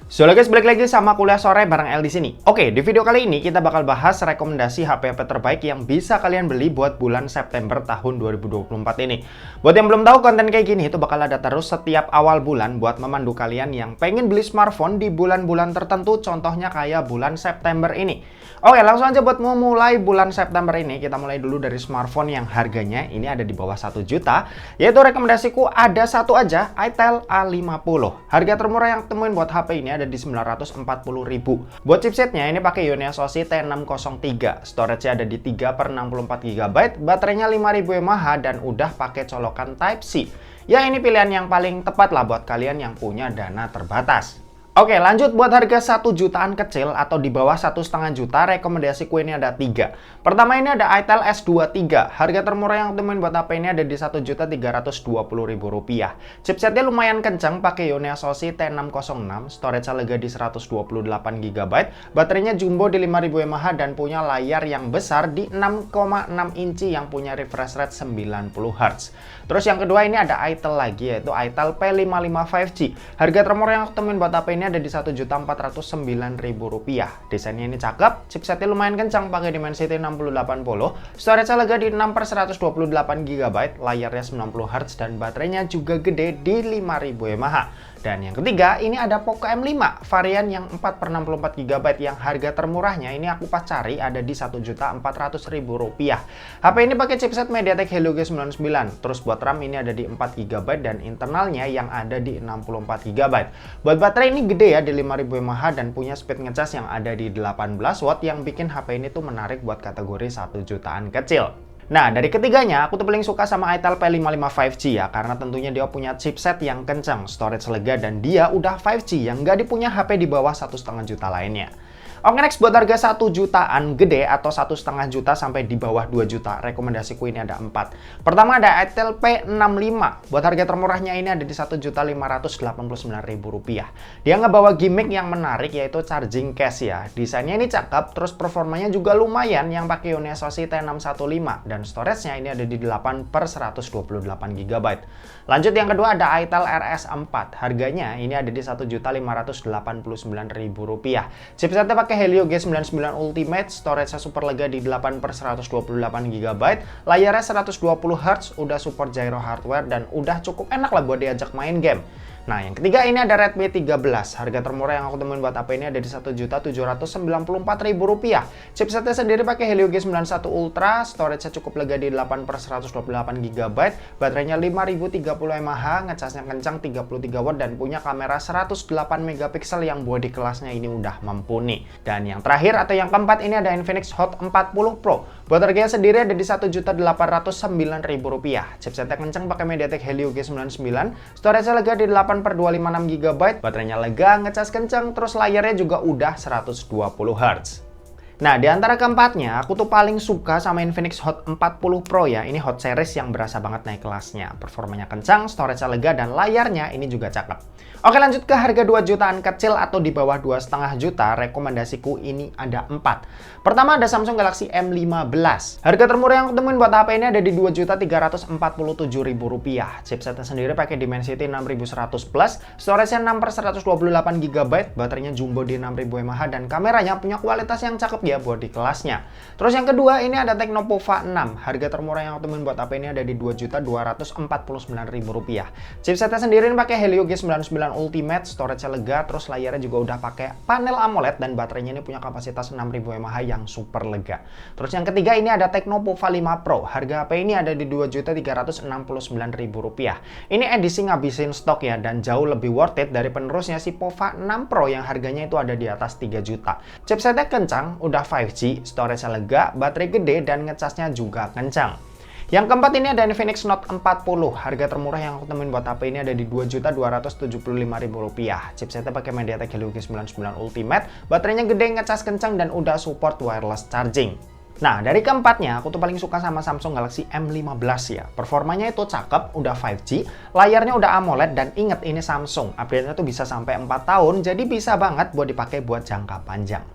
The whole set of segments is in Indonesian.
So guys, balik lagi sama kuliah sore bareng El di sini. Oke, di video kali ini kita bakal bahas rekomendasi HP-HP terbaik yang bisa kalian beli buat bulan September tahun 2024 ini. Buat yang belum tahu, konten kayak gini itu bakal ada terus setiap awal bulan buat memandu kalian yang pengen beli smartphone di bulan-bulan tertentu, contohnya kayak bulan September ini. Oke, langsung aja buat memulai bulan September ini, kita mulai dulu dari smartphone yang harganya ini ada di bawah 1 juta, yaitu rekomendasiku ada satu aja, Itel A50. Harga termurah yang temuin buat HP ini ada di 940.000. Buat chipsetnya ini pakai Unisoc T603, storage-nya ada di 3/64 GB, baterainya 5000 mAh dan udah pakai colokan Type-C. Ya ini pilihan yang paling tepat lah buat kalian yang punya dana terbatas. Oke, lanjut buat harga 1 jutaan kecil atau di bawah 1,5 juta, rekomendasiku ini ada 3. Pertama ini ada Itel S23. Harga termurah yang temuin buat HP ini ada di Rp1.320.000. Chipsetnya lumayan kencang, pakai Unisoc T606, storage lega di 128 GB, baterainya jumbo di 5000 mAh dan punya layar yang besar di 6,6 inci yang punya refresh rate 90 Hz. Terus yang kedua ini ada Itel lagi, yaitu Itel P55 5G. Harga termurah yang temuin buat HP ini ada di Rp1.409.000. Desainnya ini cakep, chipsetnya lumayan kencang, pakai Dimensity 6080, storage lega di 6/128 GB, layarnya 90 Hz dan baterainya juga gede di 5000 mAh. Dan yang ketiga ini ada Poco M5 varian yang 4/64 GB yang harga termurahnya ini aku pas cari ada di Rp1.400.000. HP ini pakai chipset MediaTek Helio G99. Terus buat RAM ini ada di 4 GB dan internalnya yang ada di 64 GB. Buat baterai ini gede ya di 5000 mAh dan punya speed ngecas yang ada di 18 watt yang bikin HP ini tuh menarik buat kategori 1 jutaan kecil. Nah, dari ketiganya, aku tuh paling suka sama Itel P55 5G ya, karena tentunya dia punya chipset yang kencang, storage lega, dan dia udah 5G yang nggak dipunya HP di bawah 1,5 juta lainnya. Oke, next buat harga 1 jutaan gede atau 1,5 juta sampai di bawah 2 juta, rekomendasiku ini ada 4. Pertama ada Itel P65. Buat harga termurahnya ini ada di Rp1.589.000. Dia ngebawa gimmick yang menarik yaitu charging case ya. Desainnya ini cakep, terus performanya juga lumayan yang pakai Unisoc T615 dan storage-nya ini ada di 8/128 GB. Lanjut yang kedua ada Itel RS4. Harganya ini ada di Rp1.589.000. Chipsetnya pakai Helio G99 Ultimate, storage-nya super lega di 8/128 GB, layarnya 120 Hz, udah support gyro hardware dan udah cukup enak lah buat diajak main game. Nah, yang ketiga ini ada Redmi 13. Harga termurah yang aku temuin buat HP ini ada di Rp1.794.000. Chipsetnya sendiri pakai Helio G91 Ultra, storage-nya cukup lega di 8/128 GB, baterainya 5030 mAh, ngecasnya kencang 33 watt dan punya kamera 108 megapiksel yang bodi kelasnya ini udah mumpuni. Dan yang terakhir atau yang keempat ini ada Infinix Hot 40 Pro. Buat harganya sendiri ada di Rp1.809.000. Chipsetnya kencang pakai MediaTek Helio G99, storage-nya lega di 8/256 GB, baterainya lega, ngecas kencang, terus layarnya juga udah 120 Hz. Nah, di antara keempatnya, aku tuh paling suka sama Infinix Hot 40 Pro ya. Ini Hot Series yang berasa banget naik kelasnya. Performanya kencang, storage-nya lega, dan layarnya ini juga cakep. Oke, lanjut ke harga 2 jutaan kecil atau di bawah 2,5 juta, rekomendasiku ini ada 4. Pertama ada Samsung Galaxy M15. Harga termurah yang aku temuin buat HP ini ada di Rp2.347.000. Chipsetnya sendiri pakai Dimensity 6100 Plus, storage-nya 6/128 GB, baterainya jumbo di 6000 mAh dan kameranya punya kualitas yang cakep ya buat di kelasnya. Terus yang kedua ini ada Tecnopova 6. Harga termurah yang aku temuin buat HP ini ada di Rp2.249.000. Chipsetnya sendiri ini pakai Helio G99 Ultimate, storage-nya lega, terus layarnya juga udah pakai panel AMOLED dan baterainya ini punya kapasitas 6000 mAh yang super lega. Terus yang ketiga ini ada Tecnopova 5 Pro. Harga HP ini ada di Rp2.369.000. Ini edisi ngabisin stok ya dan jauh lebih worth it dari penerusnya si Pova 6 Pro yang harganya itu ada di atas 3 juta. Chipsetnya kencang, udah 5G, storage-nya lega, baterai gede dan ngecasnya juga kencang. Yang keempat ini ada Infinix Note 40. Harga termurah yang aku temuin buat HP ini ada di Rp2.275.000. Chipsetnya pakai MediaTek Helio G99 Ultimate, baterainya gede, ngecas kencang dan udah support wireless charging. Nah, dari keempatnya, aku tuh paling suka sama Samsung Galaxy M15 ya. Performanya itu cakep, udah 5G, layarnya udah AMOLED, dan inget ini Samsung. Update-nya tuh bisa sampai 4 tahun, jadi bisa banget buat dipakai buat jangka panjang.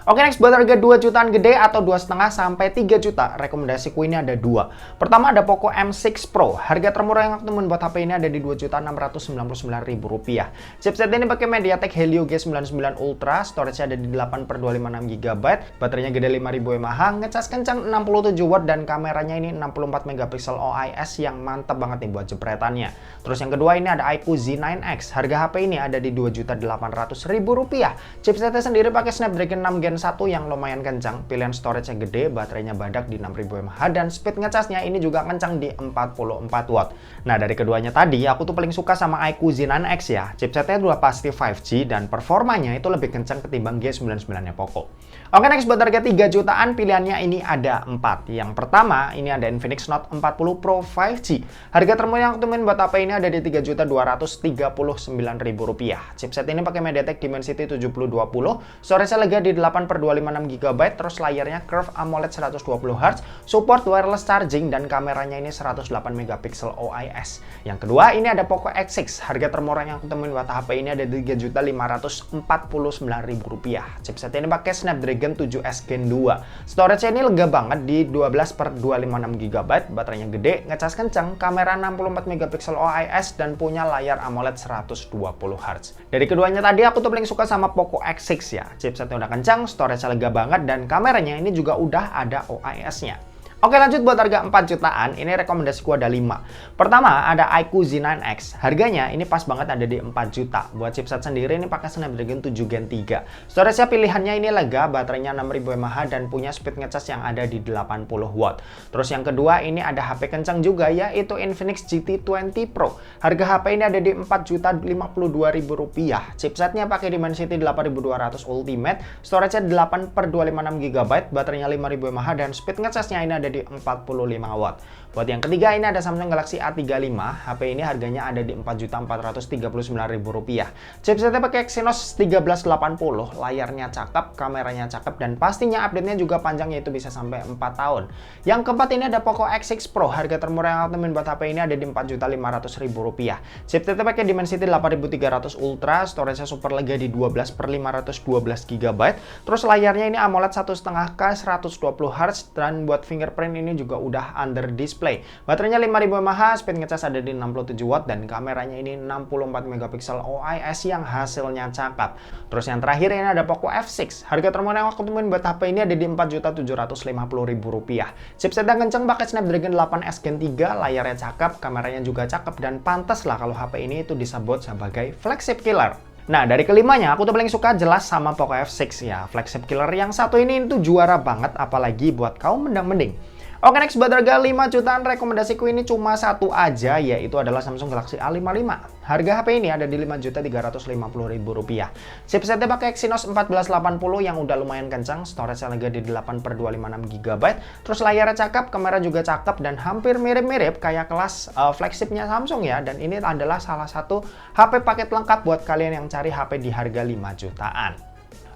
Oke, next buat harga 2 jutaan gede atau 2,5 sampai 3 juta, rekomendasiku ini ada dua. Pertama ada Poco M6 Pro. Harga termurah yang aku temuin buat HP ini ada di Rp2.699.000. Chipset ini pakai MediaTek Helio G99 Ultra, storage-nya ada di 8/256 GB, baterainya gede 5000 mAh, ngecas kencang 67 watt dan kameranya ini 64 megapiksel OIS yang mantap banget nih buat jepretannya. Terus yang kedua ini ada iQOO Z9X. Harga HP ini ada di Rp2.800.000. Chipsetnya sendiri pakai Snapdragon 6 Gen 1 yang lumayan kencang, pilihan storage-nya gede, baterainya badak di 6000 mAh, dan speed ngecasnya ini juga kencang di 44 watt. Nah, dari keduanya tadi, aku tuh paling suka sama iQOO Z9X ya. Chipsetnya udah pasti 5G dan performanya itu lebih kencang ketimbang G99-nya Poco. Oke, next buat harga 3 jutaan, pilihannya ini ada 4. Yang pertama, ini ada Infinix Note 40 Pro 5G. Harga termurah yang aku temuin buat HP ini ada di Rp3.239.000. Chipset ini pakai MediaTek Dimensity 7020, storage-nya lega di 8/256 GB, terus layarnya curve AMOLED 120Hz, support wireless charging, dan kameranya ini 108 megapiksel OIS. Yang kedua, ini ada Poco X6. Harga termurah yang aku temuin buat HP ini ada di Rp3.549.000. Chipset ini pakai Snapdragon 7S Gen 2. Storage-nya ini lega banget di 12/256 GB, baterainya gede, ngecas kencang, kamera 64 megapiksel OIS, dan punya layar AMOLED 120Hz. Dari keduanya tadi aku tuh paling suka sama Poco X6 ya. Chipsetnya udah kencang, storage-nya lega banget, dan kameranya ini juga udah ada OIS-nya. Oke, lanjut buat harga 4 jutaan, ini rekomendasiku ada 5. Pertama, ada iQOO Z9X. Harganya ini pas banget ada di 4 juta. Buat chipset sendiri ini pakai Snapdragon 7 Gen 3. Storage-nya pilihannya ini lega, baterainya 6000 mAh dan punya speed ngecas yang ada di 80 watt. Terus yang kedua, ini ada HP kencang juga yaitu Infinix GT20 Pro. Harga HP ini ada di Rp4.052.000. Chipsetnya pakai Dimensity 8200 Ultimate, storage-nya 8/256 GB, baterainya 5000 mAh dan speed ngecasnya ini ada di 45 watt. Buat yang ketiga ini ada Samsung Galaxy A35. HP ini harganya ada di Rp4.439.000. Chipsetnya pakai Exynos 1380, layarnya cakep, kameranya cakep, dan pastinya update-nya juga panjang yaitu bisa sampai 4 tahun. Yang keempat ini ada Poco X6 Pro. Harga termurah yang aku temuin buat HP ini ada di Rp4.500.000. Chipsetnya pakai Dimensity 8300 Ultra, storage-nya super lega di 12/512 GB. Terus layarnya ini AMOLED 1,5K 120Hz, dan buat fingerprint ini juga udah under display. Baterainya 5000 mAh, speed ngecas ada di 67 watt, dan kameranya ini 64 megapiksel OIS yang hasilnya cakep. Terus yang terakhir ini ada Poco F6. Harga termurah yang aku temuin buat HP ini ada di Rp4.750.000. Chipsetnya kenceng pakai Snapdragon 8S Gen 3, layarnya cakep, kameranya juga cakep, dan pantas lah kalau HP ini itu disebut sebagai flagship killer. Nah, dari kelimanya, aku tuh paling suka jelas sama Poco F6 ya. Flagship killer yang satu ini itu juara banget, apalagi buat kaum mendang-mending. Oke, next buat harga 5 jutaan, rekomendasiku ini cuma satu aja, yaitu adalah Samsung Galaxy A55. Harga HP ini ada di Rp5.350.000. Chipsetnya pakai Exynos 1480 yang udah lumayan kencang, storage-nya lega di 8/256 GB, terus layarnya cakep, kamera juga cakep, dan hampir mirip-mirip kayak kelas flagshipnya Samsung ya. Dan ini adalah salah satu HP paket lengkap buat kalian yang cari HP di harga 5 jutaan.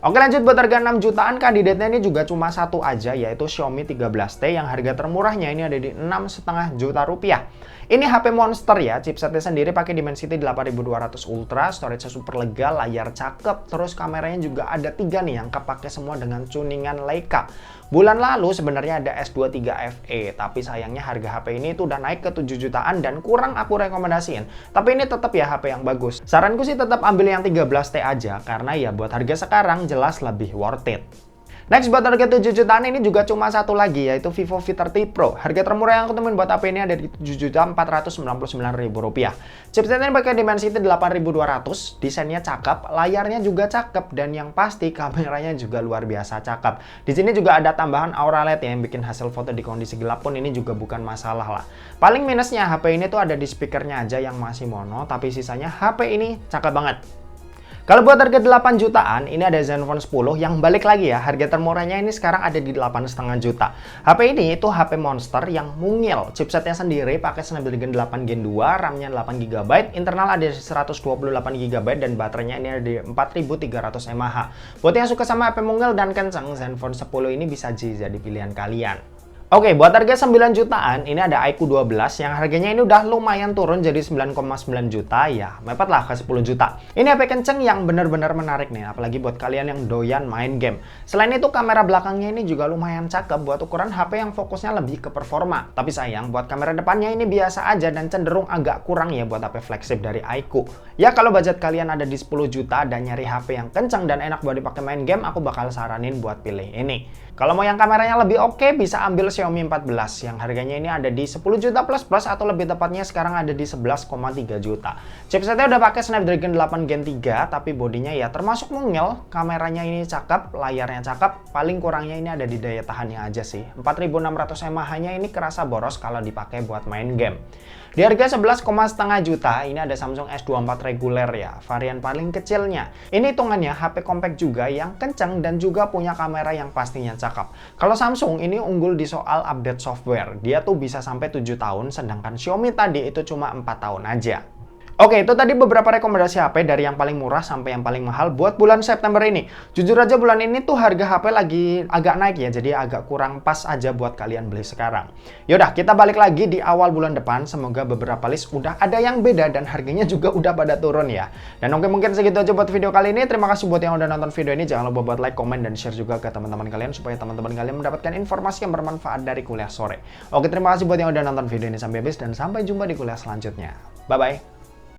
Oke, lanjut buat harga 6 jutaan, kandidatnya ini juga cuma satu aja, yaitu Xiaomi 13T yang harga termurahnya ini ada di Rp6,5 juta. Ini HP monster ya, chipsetnya sendiri pakai Dimensity 8200 Ultra, storage super lega, layar cakep, terus kameranya juga ada 3 nih yang kepake semua dengan tuningan Leica. Bulan lalu sebenarnya ada S23 FE, tapi sayangnya harga HP ini tuh udah naik ke 7 jutaan dan kurang aku rekomendasiin. Tapi ini tetap ya HP yang bagus. Saranku sih tetap ambil yang 13T aja, karena ya buat harga sekarang jelas lebih worth it. Next buat harga 7 jutaan ini juga cuma satu lagi, yaitu Vivo V30 Pro. Harga termurah yang aku temuin buat HP ini ada di Rp7.499.000. Chipsetnya pakai Dimensity 8200, desainnya cakep, layarnya juga cakep, dan yang pasti kameranya juga luar biasa cakep. Di sini juga ada tambahan Aura LED yang bikin hasil foto di kondisi gelap pun ini juga bukan masalah lah. Paling minusnya HP ini tuh ada di speakernya aja yang masih mono, tapi sisanya HP ini cakep banget. Kalau buat harga 8 jutaan, ini ada Zenfone 10 yang balik lagi ya, harga termurahnya ini sekarang ada di 8,5 juta. HP ini itu HP monster yang mungil. Chipsetnya sendiri pakai Snapdragon 8 Gen 2, RAM-nya 8 GB, internal ada 128 GB, dan baterainya ini ada di 4300 mAh. Buat yang suka sama HP mungil dan kencang, Zenfone 10 ini bisa jadi pilihan kalian. Oke, buat harga 9 jutaan, ini ada iQOO 12 yang harganya ini udah lumayan turun jadi 9,9 juta, ya mepet lah ke 10 juta. Ini HP kenceng yang bener-bener menarik nih, apalagi buat kalian yang doyan main game. Selain itu, kamera belakangnya ini juga lumayan cakep buat ukuran HP yang fokusnya lebih ke performa. Tapi sayang, buat kamera depannya ini biasa aja dan cenderung agak kurang ya buat HP flagship dari iQOO. Ya kalau budget kalian ada di 10 juta dan nyari HP yang kenceng dan enak buat dipakai main game, aku bakal saranin buat pilih ini. Kalau mau yang kameranya lebih oke, bisa ambil Xiaomi 14 yang harganya ini ada di 10 juta plus plus atau lebih tepatnya sekarang ada di 11,3 juta. Chipsetnya udah pakai Snapdragon 8 Gen 3, tapi bodinya ya termasuk mungil, kameranya ini cakep, layarnya cakep, paling kurangnya ini ada di daya tahannya aja sih. 4600 mAh-nya ini kerasa boros kalau dipakai buat main game. Di harga 11,5 juta, ini ada Samsung S24 reguler ya, varian paling kecilnya. Ini hitungannya HP compact juga yang kenceng dan juga punya kamera yang pastinya cakep. Kalau Samsung ini unggul di soal update software, dia tuh bisa sampai 7 tahun, sedangkan Xiaomi tadi itu cuma 4 tahun aja. Oke, itu tadi beberapa rekomendasi HP dari yang paling murah sampai yang paling mahal buat bulan September ini. Jujur aja bulan ini tuh harga HP lagi agak naik ya, jadi agak kurang pas aja buat kalian beli sekarang. Yaudah, kita balik lagi di awal bulan depan. Semoga beberapa list udah ada yang beda dan harganya juga udah pada turun ya. Dan oke, mungkin segitu aja buat video kali ini. Terima kasih buat yang udah nonton video ini. Jangan lupa buat like, komen, dan share juga ke teman-teman kalian supaya teman-teman kalian mendapatkan informasi yang bermanfaat dari kuliah sore. Oke, terima kasih buat yang udah nonton video ini sampai habis dan sampai jumpa di kuliah selanjutnya. Bye-bye.